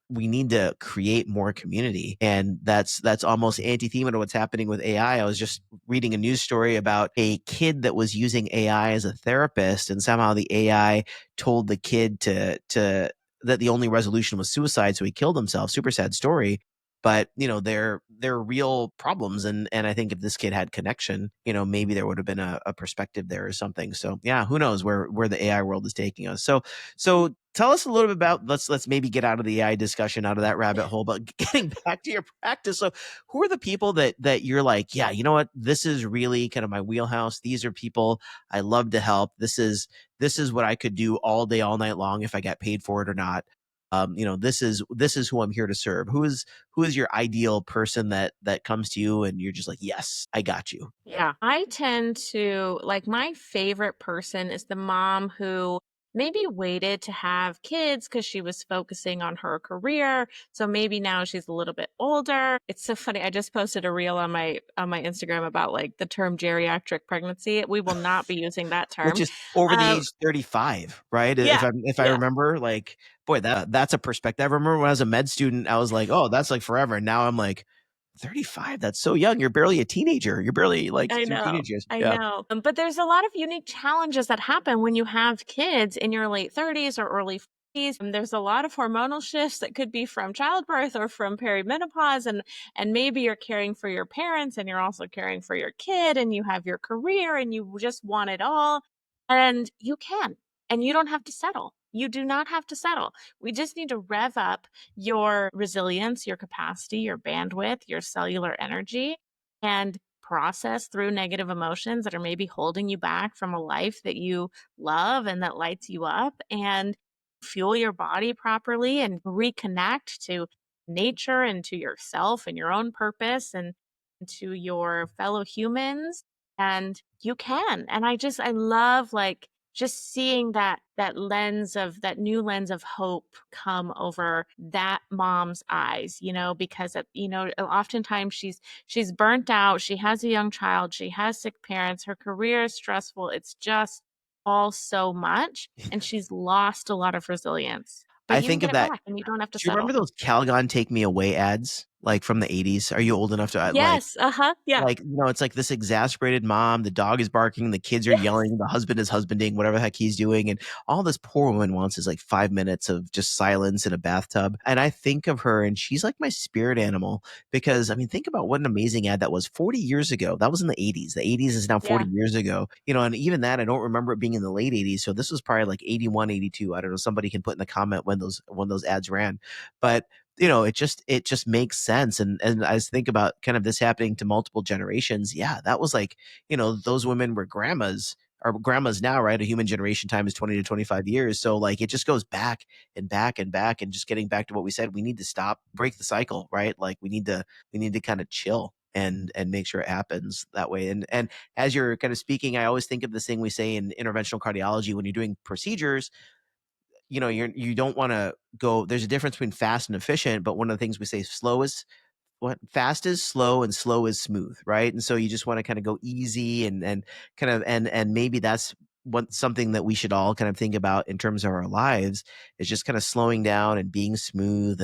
we need to create more community. And that's almost anti-theme to what's happening with AI. I was just reading a news story about a kid that was using AI as a therapist, and somehow the AI told the kid to that the only resolution was suicide, so he killed himself. Super sad story. But they're real problems, and I think if this kid had connection, maybe there would have been a perspective there or something. So yeah, who knows where the AI world is taking us. So tell us a little bit about, let's maybe get out of the AI discussion, out of that rabbit hole, but getting back to your practice. So who are the people that you're like, yeah, you know what, this is really kind of my wheelhouse. These are people I love to help. This is what I could do all day, all night long if I got paid for it or not. This is who I'm here to serve. Who is your ideal person that comes to you and you're just like, yes, I got you. Yeah. I tend to like my favorite person is the mom who maybe waited to have kids because she was focusing on her career. So maybe now she's a little bit older. It's so funny. I just posted a reel on my Instagram about like the term geriatric pregnancy. We will not be using that Which term. is over the Um, age 35, right? If yeah. I Yeah. remember, like, boy, that's a perspective. I remember when I was a med student, I was like, oh, that's like forever. And now I'm like, 35, that's so young. You're barely a teenager. You're barely like I through know. teenage years. I Yeah. know. But there's a lot of unique challenges that happen when you have kids in your late 30s or early 40s. And there's a lot of hormonal shifts that could be from childbirth or from perimenopause. And maybe you're caring for your parents and you're also caring for your kid and you have your career and you just want it all. And you can. And you don't have to settle. You do not have to settle. We just need to rev up your resilience, your capacity, your bandwidth, your cellular energy, and process through negative emotions that are maybe holding you back from a life that you love and that lights you up, and fuel your body properly and reconnect to nature and to yourself and your own purpose and to your fellow humans. And you can. And I love like just seeing that new lens of hope come over that mom's eyes, because oftentimes she's burnt out. She has a young child. She has sick parents. Her career is stressful. It's just all so much. And she's lost a lot of resilience. But I you can think get of it that. back and you don't have to Do you remember settle. those Calgon Take Me Away ads, like from the 80s? Are you old enough to Yes. Uh-huh. Yeah. like, it's like this exasperated mom, the dog is barking, the kids are yelling, the husband is husbanding, whatever the heck he's doing. And all this poor woman wants is like 5 minutes of just silence in a bathtub. And I think of her and she's like my spirit animal because I mean, think about what an amazing ad that was 40 years ago. That was in the 80s. The 80s is now 40 Yeah. years ago, and even that, I don't remember it being in the late 80s. So this was probably like 81, 82. I don't know. Somebody can put in the comment when those ads ran. But it just makes sense. And I just think about kind of this happening to multiple generations. Yeah, that was like, those women were grandmas, or grandmas now, right? A human generation time is 20 to 25 years. So like it just goes back and back and back, and just getting back to what we said, we need to break the cycle, right? Like we need to kind of chill and make sure it happens that way. And as you're kind of speaking, I always think of this thing we say in interventional cardiology when you're doing procedures. You don't want to go, there's a difference between fast and efficient, but one of the things we say, slow is what fast is slow and slow is smooth, right? And so you just want to kind of go easy and kind of and maybe that's something that we should all kind of think about in terms of our lives is just kind of slowing down and being smooth.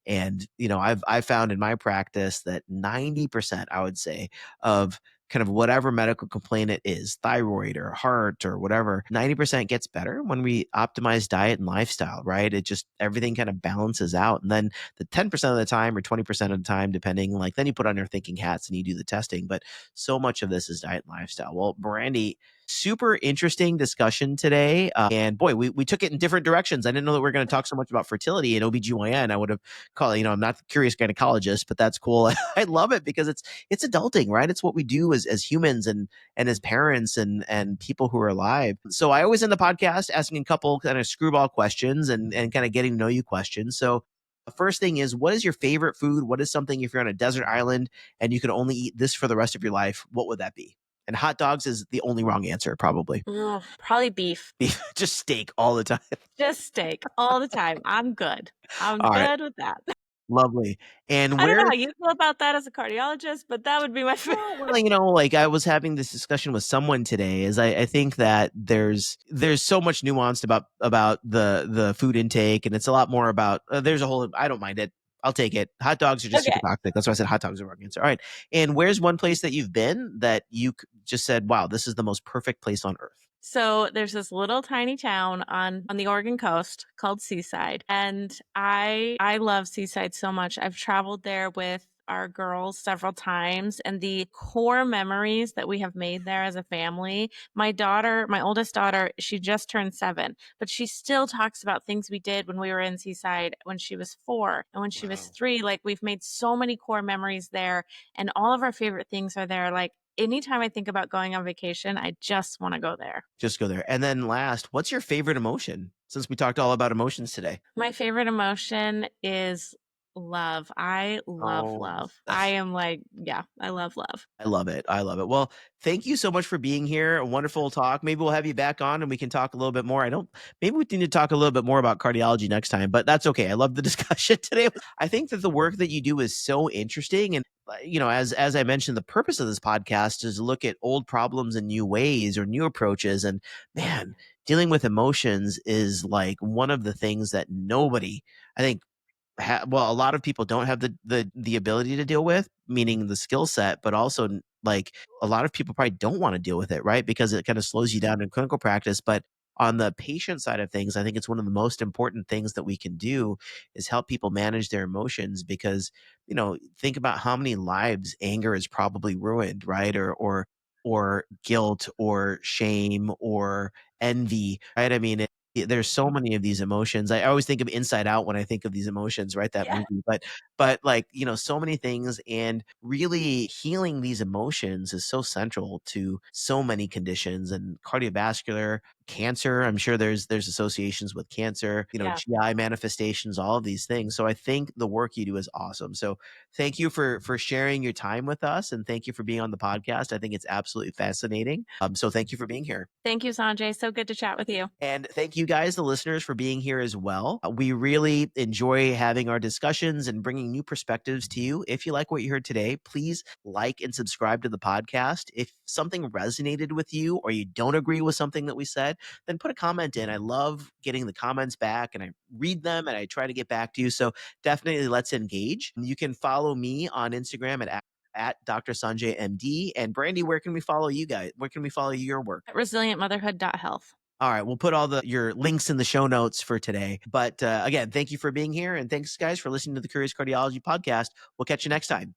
And I've found in my practice that 90%, I would say, of kind of whatever medical complaint it is, thyroid or heart or whatever, 90% gets better when we optimize diet and lifestyle, right? It just, everything kind of balances out. And then the 10% of the time or 20% of the time, depending, like, then you put on your thinking hats and you do the testing. But so much of this is diet and lifestyle. Well, Brandy, super interesting discussion today. And boy, we took it in different directions. I didn't know that we are going to talk so much about fertility and OBGYN. I would have called, I'm not the curious gynecologist, but that's cool. I love it because it's adulting, right? It's what we do as humans and as parents and people who are alive. So I always end the podcast asking a couple kind of screwball questions and kind of getting to know you questions. So the first thing is, what is your favorite food? What is something, if you're on a desert island and you could only eat this for the rest of your life, what would that be? And hot dogs is the only wrong answer, probably. Oh, probably beef. Just steak all the time. Just steak all the time. I'm good. I'm All right. good with that. Lovely. And I don't know where how you feel about that as a cardiologist, but that would be my favorite. well, like I was having this discussion with someone today, is I think that there's so much nuanced about the food intake, and it's a lot more about there's a whole, I don't mind it. I'll take it. Hot dogs are just super Okay. toxic. That's why I said hot dogs are wrong answer. All right. And where's one place that you've been that you just said, wow, this is the most perfect place on earth? So there's this little tiny town on the Oregon coast called Seaside, and I love Seaside so much. I've traveled there with our girls several times, and the core memories that we have made there as a family. My oldest daughter, she just turned 7, but she still talks about things we did when we were in Seaside when she was 4 and when she was Wow. 3. Like, we've made so many core memories there, and all of our favorite things are there. Like, anytime I think about going on vacation, I just want to go there. Just go there. And then last, what's your favorite emotion? Since we talked all about emotions today. My favorite emotion is love. I love Oh, love. I am like, yeah, I love love. I love it. I love it. Well, thank you so much for being here. A wonderful talk. Maybe we'll have you back on and we can talk a little bit more. Maybe we need to talk a little bit more about cardiology next time, but that's okay. I love the discussion today. I think that the work that you do is so interesting. And, as I mentioned, the purpose of this podcast is to look at old problems in new ways or new approaches. And man, dealing with emotions is like one of the things that nobody, I think, well, a lot of people don't have the ability to deal with, meaning the skill set, but also like a lot of people probably don't want to deal with it, right? Because it kind of slows you down in clinical practice. But on the patient side of things, I think it's one of the most important things that we can do is help people manage their emotions because, think about how many lives anger has probably ruined, right? Or guilt or shame or envy, right? I mean, there's so many of these emotions. I always think of Inside Out when I think of these emotions, right? That Yeah. movie. But like, so many things, and really healing these emotions is so central to so many conditions and cardiovascular, cancer. I'm sure there's associations with cancer, Yeah. GI manifestations, all of these things. So I think the work you do is awesome. So thank you for sharing your time with us, and thank you for being on the podcast. I think it's absolutely fascinating. So thank you for being here. Thank you, Sanjay. So good to chat with you. And thank you guys, the listeners, for being here as well. We really enjoy having our discussions and bringing new perspectives to you. If you like what you heard today, please like and subscribe to the podcast. If something resonated with you or you don't agree with something that we said, then put a comment in. I love getting the comments back and I read them and I try to get back to you. So definitely let's engage. You can follow me on Instagram at Dr. Sanjay MD. And Brandy, where can we follow you guys? Where can we follow your work? Resilientmotherhood.health. All right, we'll put all your links in the show notes for today. But again, thank you for being here, and thanks guys for listening to the Curious Cardiology podcast. We'll catch you next time.